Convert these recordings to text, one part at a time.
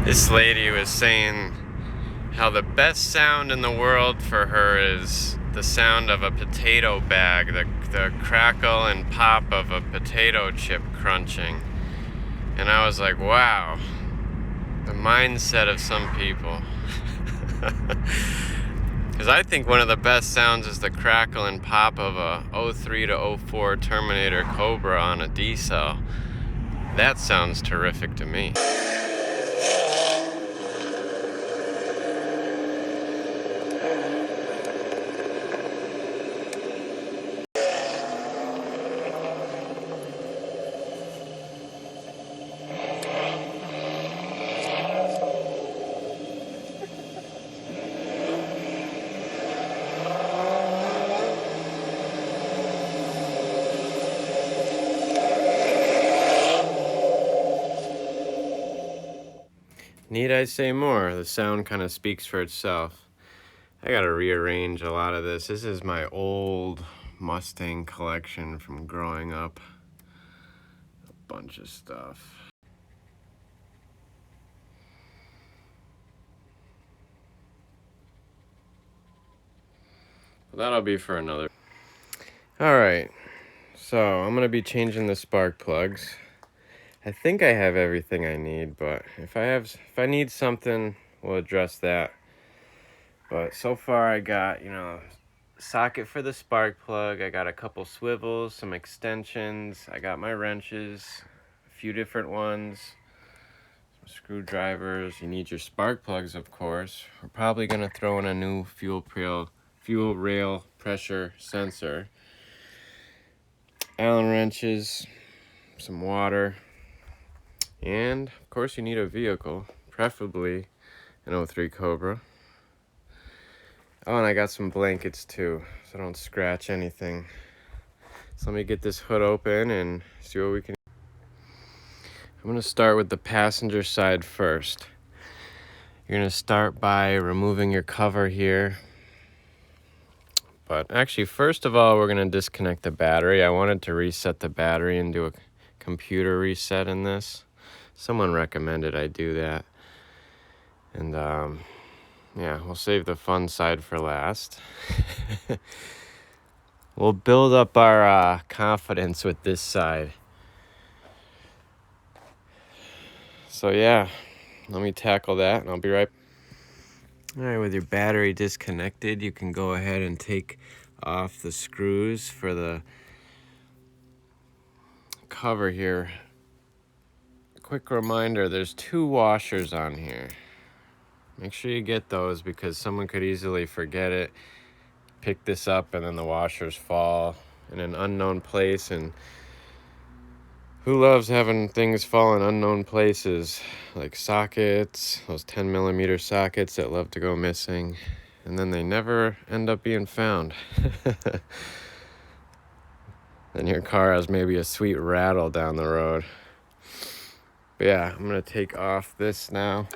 This lady was saying how the best sound in the world for her is the sound of a potato bag, the crackle and pop of a potato chip crunching. And I was like, wow, the mindset of some people. Because I think one of the best sounds is the crackle and pop of a 03 to 04 Terminator COBRA on a D-cell. That sounds terrific to me. Need I say more? The sound kind of speaks for itself. I gotta rearrange a lot of this. This is my old Mustang collection from growing up. A bunch of stuff. Well, that'll be for another. Alright, so I'm gonna be changing the spark plugs. I think I have everything I need, but if I need something, we'll address that. But so far I got, socket for the spark plug, I got a couple swivels, some extensions, I got my wrenches, a few different ones, some screwdrivers. You need your spark plugs, of course. We're probably gonna throw in a new fuel rail pressure sensor, Allen wrenches, some water. And, of course, you need a vehicle, preferably an 03 COBRA. Oh, and I got some blankets, too, so I don't scratch anything. So let me get this hood open and see what we can... I'm going to start with the passenger side first. You're going to start by removing your cover here. But actually, first of all, we're going to disconnect the battery. I wanted to reset the battery and do a computer reset in this. Someone recommended I do that. And, yeah, we'll save the fun side for last. We'll build up our confidence with this side. So, yeah, let me tackle that, and I'll be right back. All right, with your battery disconnected, you can go ahead and take off the screws for the cover here. Quick reminder, there's 2 washers on here. Make sure you get those because someone could easily forget it, pick this up, and then the washers fall in an unknown place. And who loves having things fall in unknown places, like sockets, those 10mm sockets that love to go missing, and then they never end up being found. Then your car has maybe a sweet rattle down the road. But yeah, I'm gonna take off this now.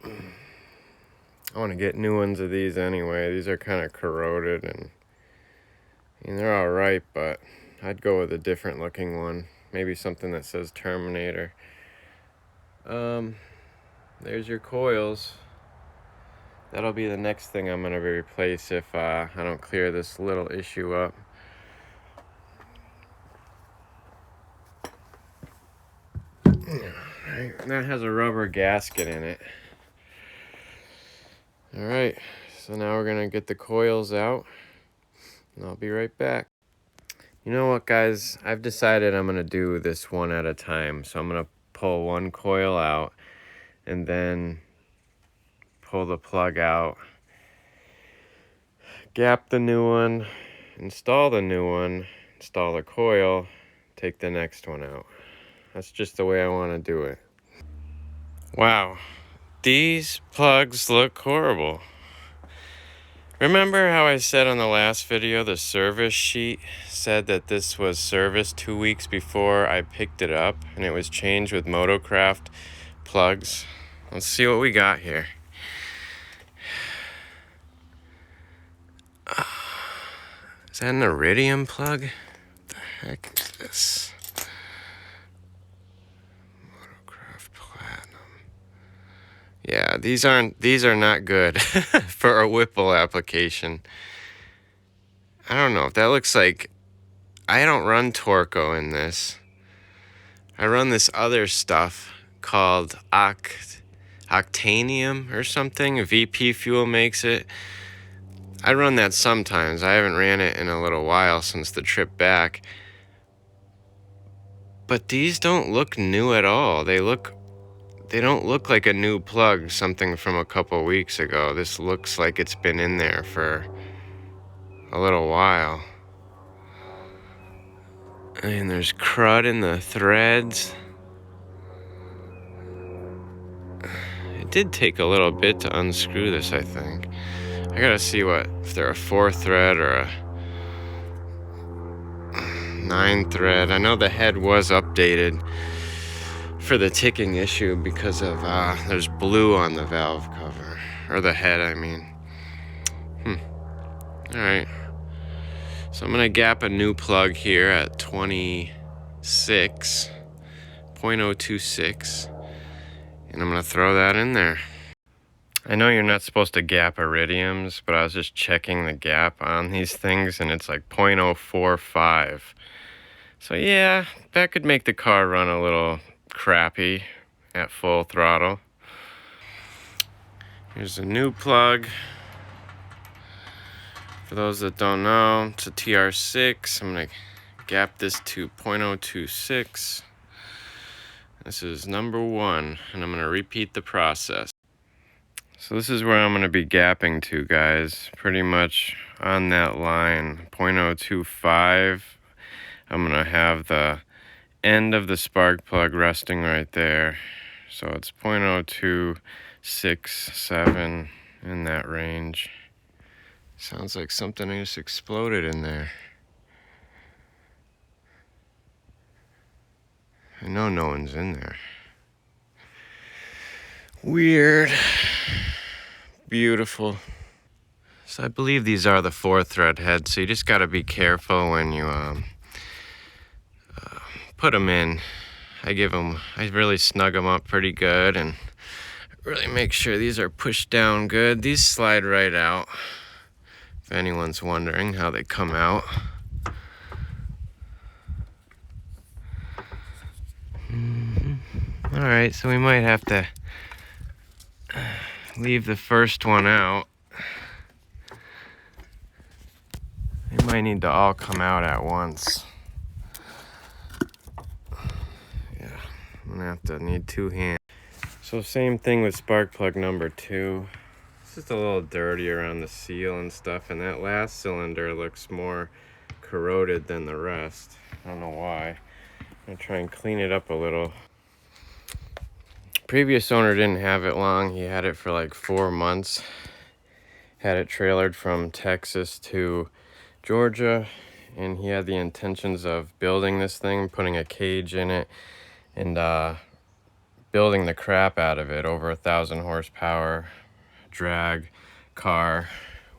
I want to get new ones of these anyway. These are kind of corroded, and they're all right, but I'd go with a different looking one. Maybe something that says Terminator. There's your coils. That'll be the next thing I'm gonna replace if I don't clear this little issue up. Alright, that has a rubber gasket in it. Alright, so now we're gonna get the coils out, and I'll be right back. You know what, guys? I've decided I'm gonna do this one at a time. So I'm gonna pull one coil out and then pull the plug out, gap the new one, install the new one, install the coil, take the next one out. That's just the way I want to do it. Wow, these plugs look horrible. Remember how I said on the last video the service sheet said that this was serviced 2 weeks before I picked it up and it was changed with Motocraft plugs? Let's see what we got here. Is that an iridium plug? What the heck is this? Motocraft Yeah, these are not good for a Whipple application. I don't know if that looks like, I don't run Torco in this. I run this other stuff called Octanium or something. VP Fuel makes it. I run that sometimes. I haven't ran it in a little while since the trip back. But these don't look new at all. They don't look like a new plug, something from a couple weeks ago. This looks like it's been in there for a little while. And there's crud in the threads. It did take a little bit to unscrew this, I think. I gotta see if they're a 4-thread or a 9-thread. I know the head was updated for the ticking issue because of there's blue on the valve cover, or the head, I mean. All right, so I'm gonna gap a new plug here at 26.026, and I'm gonna throw that in there. I know you're not supposed to gap iridiums, but I was just checking the gap on these things, and it's like 0.045. So yeah, that could make the car run a little crappy at full throttle. Here's a new plug. For those that don't know, it's a TR6. I'm gonna gap this to 0.026. This is number 1, and I'm gonna repeat the process. So this is where I'm gonna be gapping to, guys. Pretty much on that line, 0.025. I'm gonna have the end of the spark plug resting right there. So it's 0.0267, in that range. Sounds like something just exploded in there. I know no one's in there. Weird. Beautiful. So I believe these are the 4-thread heads, so you just gotta be careful when you put them in. I really snug them up pretty good and really make sure these are pushed down good. These slide right out, if anyone's wondering how they come out. All right, so we might have to leave the first one out. They might need to all come out at once. Yeah, I'm gonna have to need 2 hands. So same thing with spark plug number 2. It's just a little dirty around the seal and stuff, and that last cylinder looks more corroded than the rest. I don't know why. I'm gonna try and clean it up a little. Previous owner didn't have it long. He had it for like 4 months. Had it trailered from Texas to Georgia, and he had the intentions of building this thing, putting a cage in it, and building the crap out of it. Over 1,000 horsepower drag car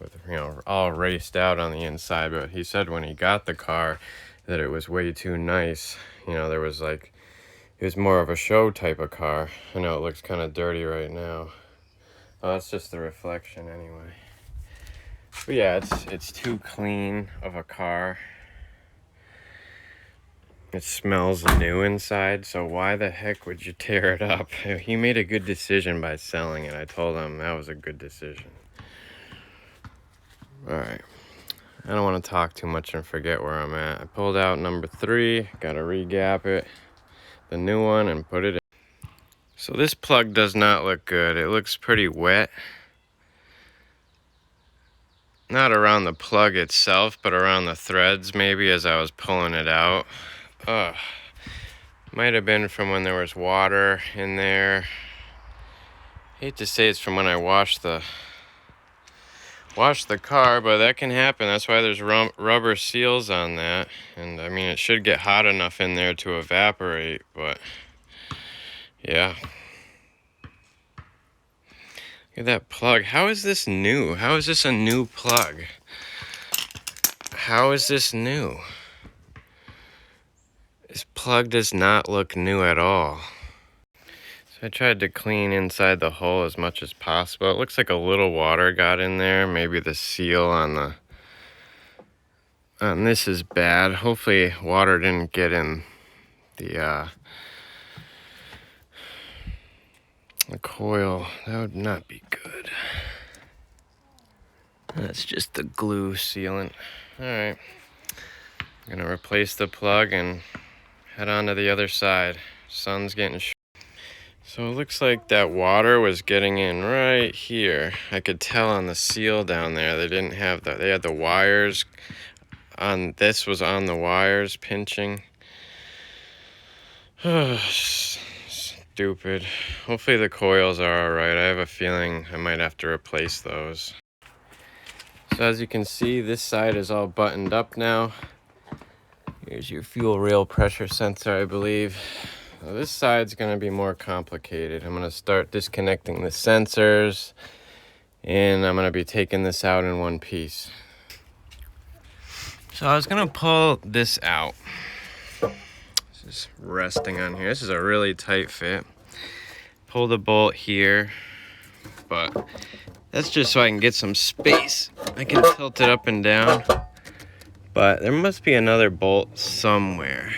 with, all raced out on the inside. But he said when he got the car that it was way too nice. There was like, it was more of a show type of car. I know it looks kind of dirty right now. Well, that's just the reflection anyway. But yeah, it's too clean of a car. It smells new inside, so why the heck would you tear it up? He made a good decision by selling it. I told him that was a good decision. Alright, I don't want to talk too much and forget where I'm at. I pulled out number 3, gotta re-gap it, the new one, and put it in. So this plug does not look good. It looks pretty wet. Not around the plug itself, but around the threads maybe as I was pulling it out. Ugh. Might have been from when there was water in there. Hate to say it's from when I washed the car, but that can happen. That's why there's rubber seals on that. And I mean, it should get hot enough in there to evaporate, but yeah. Look at that plug. How is this new? How is this a new plug? How is this new? This plug does not look new at all. So I tried to clean inside the hole as much as possible. It looks like a little water got in there. Maybe the seal on this is bad. Hopefully water didn't get in the coil. That would not be good. That's just the glue sealant. Alright. I'm gonna replace the plug and head on to the other side. Sun's getting so it looks like that water was getting in right here. I could tell on the seal down there. They didn't have they had the wires on, this was on the wires pinching. Stupid. Hopefully the coils are alright. I have a feeling I might have to replace those. So as you can see, this side is all buttoned up now. Here's your fuel rail pressure sensor, I believe. Now this side's going to be more complicated. I'm going to start disconnecting the sensors, and I'm going to be taking this out in one piece. So I was going to pull this out. Just resting on here. This is a really tight fit. Pull the bolt here, but that's just so I can get some space. I can tilt it up and down, but there must be another bolt somewhere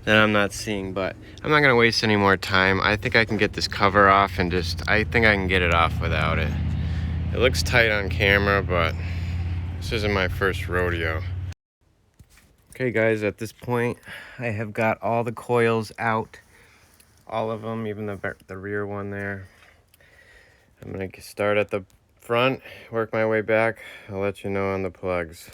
that I'm not seeing, but I'm not gonna waste any more time. I think I can get this cover off and I think I can get it off without it. It looks tight on camera, but this isn't my first rodeo. Okay guys, at this point, I have got all the coils out. All of them, even the rear one there. I'm gonna start at the front, work my way back. I'll let you know on the plugs.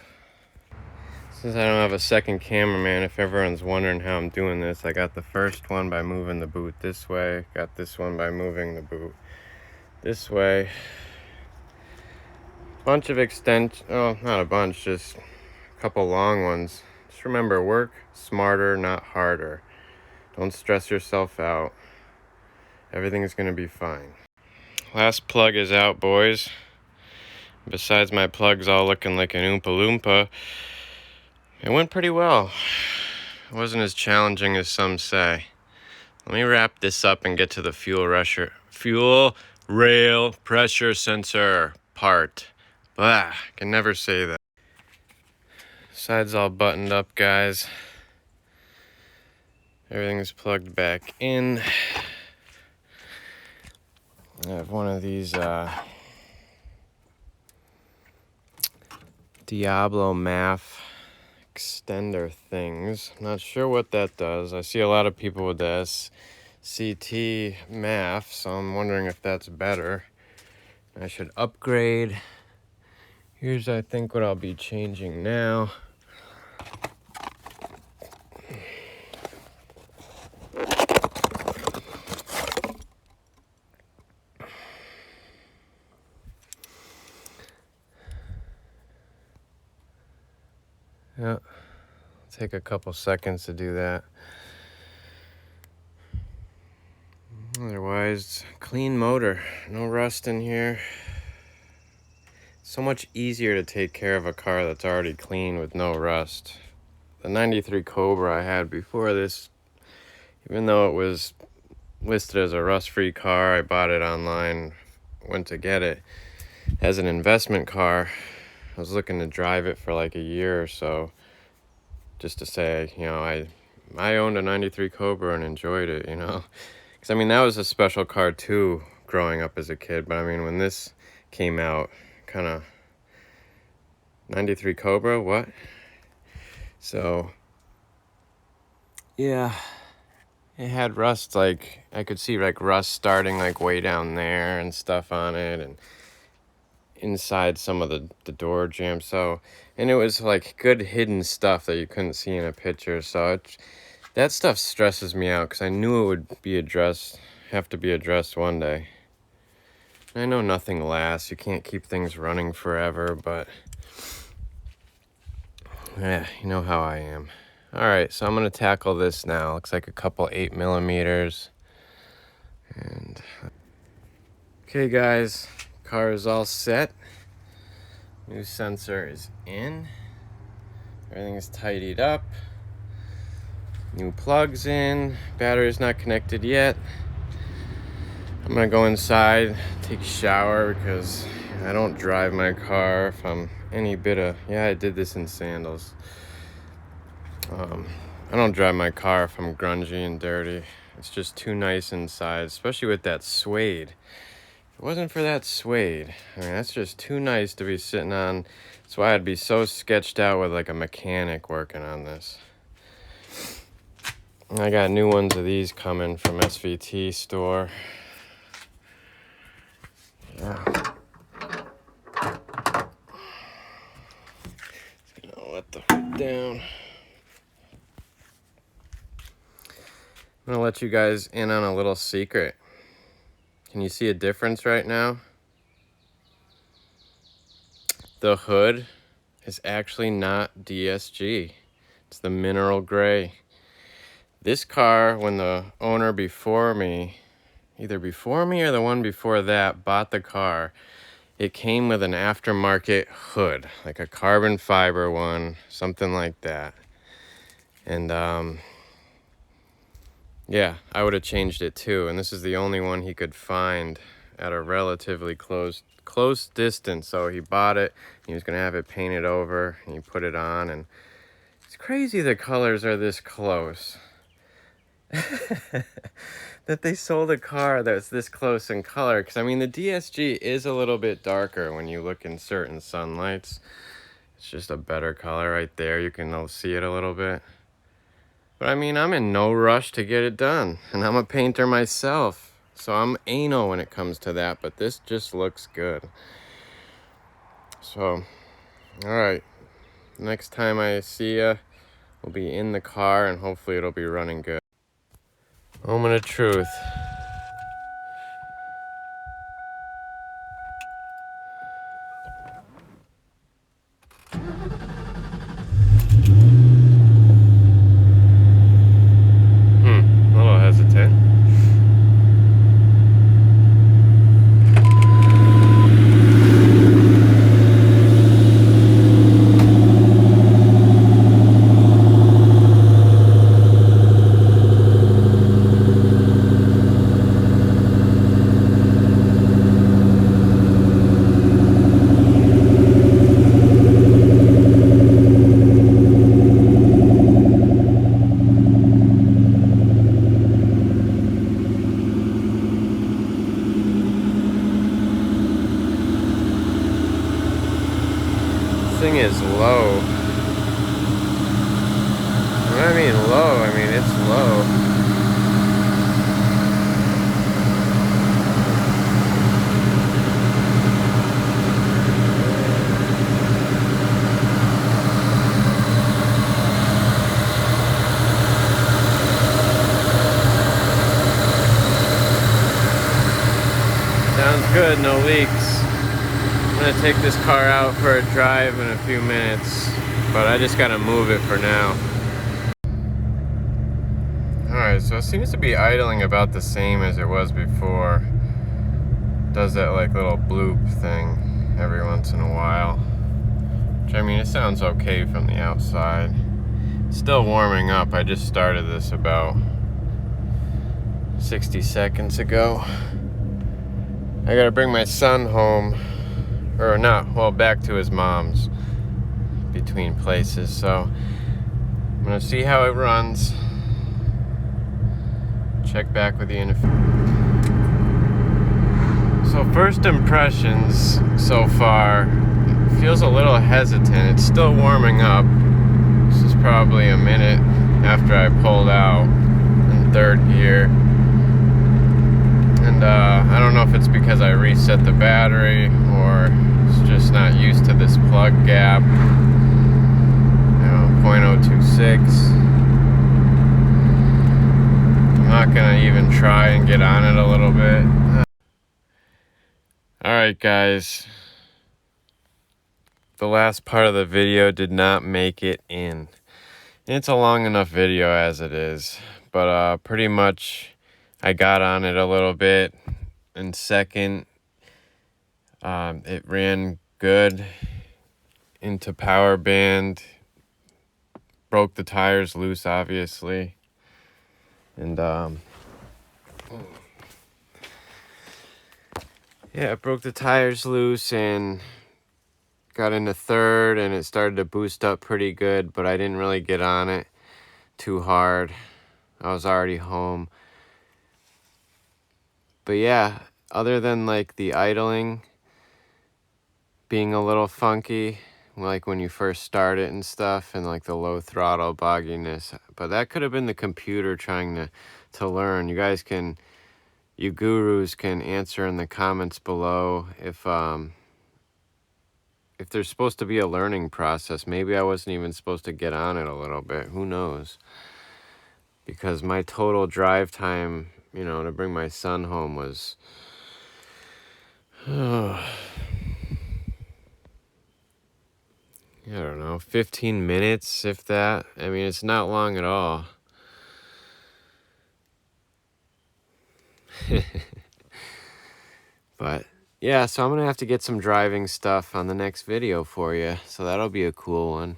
Since I don't have a second cameraman, if everyone's wondering how I'm doing this, I got the first one by moving the boot this way, got this one by moving the boot this way. Bunch of oh, not a bunch, just a couple long ones. Just remember, work smarter, not harder. Don't stress yourself out. Everything's gonna be fine. Last plug is out, boys. Besides my plugs all looking like an Oompa Loompa, it went pretty well. It wasn't as challenging as some say. Let me wrap this up and get to the fuel rail pressure sensor part. Blah, can never say that. Sides all buttoned up, guys. Everything's plugged back in. I have one of these Diablo MAF extender things. I'm not sure what that does. I see a lot of people with the SCT MAF, so I'm wondering if that's better. I should upgrade. Here's, I think, what I'll be changing now. Yeah, take a couple seconds to do that. Otherwise, clean motor, no rust in here. So much easier to take care of a car that's already clean with no rust. The 93 Cobra I had before this, even though it was listed as a rust-free car, I bought it online, went to get it as an investment car. I was looking to drive it for like a year or so, just to say, you know, I owned a 93 Cobra and enjoyed it, you know. Because, I mean, that was a special car too, growing up as a kid. But, I mean, when this came out, kind of, 93 Cobra, what? So, yeah, it had rust, like, I could see, like, rust starting, like, way down there and stuff on it, and inside some of the door jambs. So, and it was, like, good hidden stuff that you couldn't see in a picture. So, that stuff stresses me out, because I knew it would be have to be addressed one day. I know nothing lasts. You can't keep things running forever, but yeah, you know how I am. All right, so I'm going to tackle this now. Looks like a couple 8mm. And okay, guys, car is all set. New sensor is in. Everything is tidied up. New plugs in, battery's not connected yet. I'm gonna go inside, take a shower, because I don't drive my car if I'm any bit of, yeah, I did this in sandals. I don't drive my car if I'm grungy and dirty. It's just too nice inside, especially with that suede. If it wasn't for that suede, I mean, that's just too nice to be sitting on. That's why I'd be so sketched out with like a mechanic working on this. And I got new ones of these coming from SVT store. Yeah. Just gonna let the hood down. I'm gonna let you guys in on a little secret. Can you see a difference right now? The hood is actually not DSG. It's the mineral gray. This car, when the owner before me, either before me or the one before that, bought the car, it came with an aftermarket hood, like a carbon fiber one, something like that. And yeah, I would have changed it too. And this is the only one he could find at a relatively close distance. So he bought it, he was gonna have it painted over, and he put it on, and it's crazy the colors are this close. That they sold a car that's this close in color, because I mean the DSG is a little bit darker when you look in certain sunlights. It's just a better color right there. You can see it a little bit. But I mean, I'm in no rush to get it done, and I'm a painter myself, so I'm anal when it comes to that, but this just looks good. So, all right, next time I see ya, we'll be in the car, and hopefully it'll be running good. Moment of truth. A little hesitant. Thing is low. When I mean low, I mean it's low. Sounds good, no leaks. I'm gonna take this car out for a drive in a few minutes, but I just gotta move it for now. Alright, so it seems to be idling about the same as it was before. Does that like little bloop thing every once in a while. Which I mean, it sounds okay from the outside. It's still warming up. I just started this about 60 seconds ago. I gotta bring my son home. Or not, well, back to his mom's between places. So I'm gonna see how it runs. Check back with you in a few. So first impressions so far, it feels a little hesitant. It's still warming up. This is probably a minute after I pulled out in third gear. And I don't know if it's because I reset the battery or it's just not used to this plug gap. You know, 0.026. I'm not gonna even try and get on it a little bit. Alright guys, the last part of the video did not make it in. It's a long enough video as it is, but pretty much I got on it a little bit. In second, it ran good into power band, broke the tires loose obviously. And yeah, it broke the tires loose and got into third, and it started to boost up pretty good, but I didn't really get on it too hard. I was already home. But yeah, other than like the idling being a little funky, like when you first start it and stuff, and like the low throttle bogginess, but that could have been the computer trying to learn. You gurus can answer in the comments below if there's supposed to be a learning process. Maybe I wasn't even supposed to get on it a little bit. Who knows? Because my total drive time, you know, to bring my son home was I don't know, 15 minutes, if that. I mean, it's not long at all. But yeah, so I'm gonna have to get some driving stuff on the next video for you, so that'll be a cool one.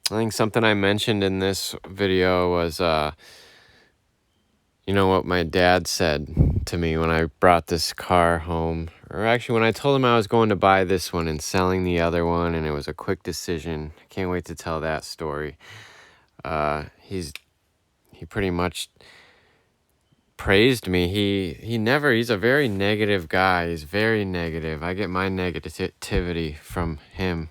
I think something I mentioned in this video was you know what my dad said to me when I brought this car home, or actually when I told him I was going to buy this one and selling the other one, and it was a quick decision. I can't wait to tell that story. He pretty much praised me. He's a very negative guy. He's very negative. I get my negativity from him.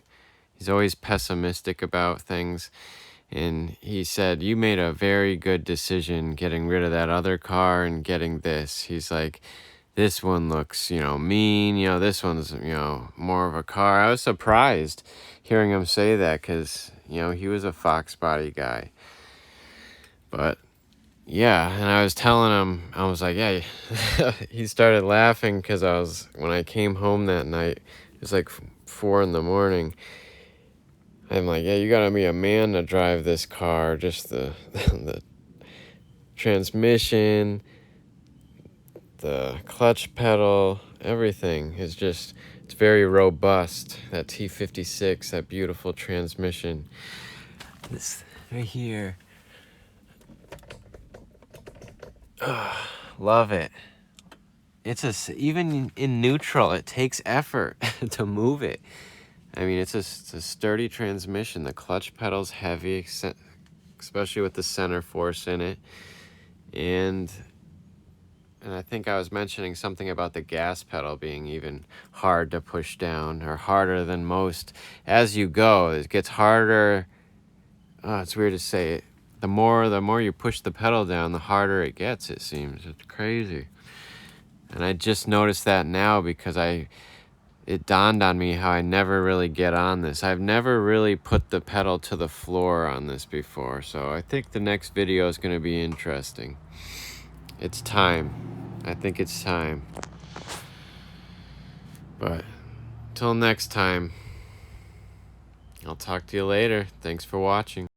He's always pessimistic about things. And he said, you made a very good decision getting rid of that other car and getting this. He's like, this one looks, you know, mean. You know, this one's, you know, more of a car. I was surprised hearing him say that because, you know, he was a Fox body guy. But yeah, and I was telling him, I was like, yeah, he started laughing because when I came home that night, it was like 4 a.m. I'm like, yeah, you gotta be a man to drive this car. Just the transmission, the clutch pedal, everything is just, it's very robust. That T56, that beautiful transmission. This right here. Love it. Even in neutral, it takes effort to move it. I mean, it's a sturdy transmission. The clutch pedal's heavy, especially with the center force in it. And I think I was mentioning something about the gas pedal being even hard to push down, or harder than most. As you go, it gets harder. Oh, it's weird to say it. The more you push the pedal down, the harder it gets, it seems. It's crazy. And I just noticed that now because it dawned on me how I never really get on this. I've never really put the pedal to the floor on this before, so I think the next video is going to be interesting. It's time. I think it's time. But till next time, I'll talk to you later. Thanks for watching.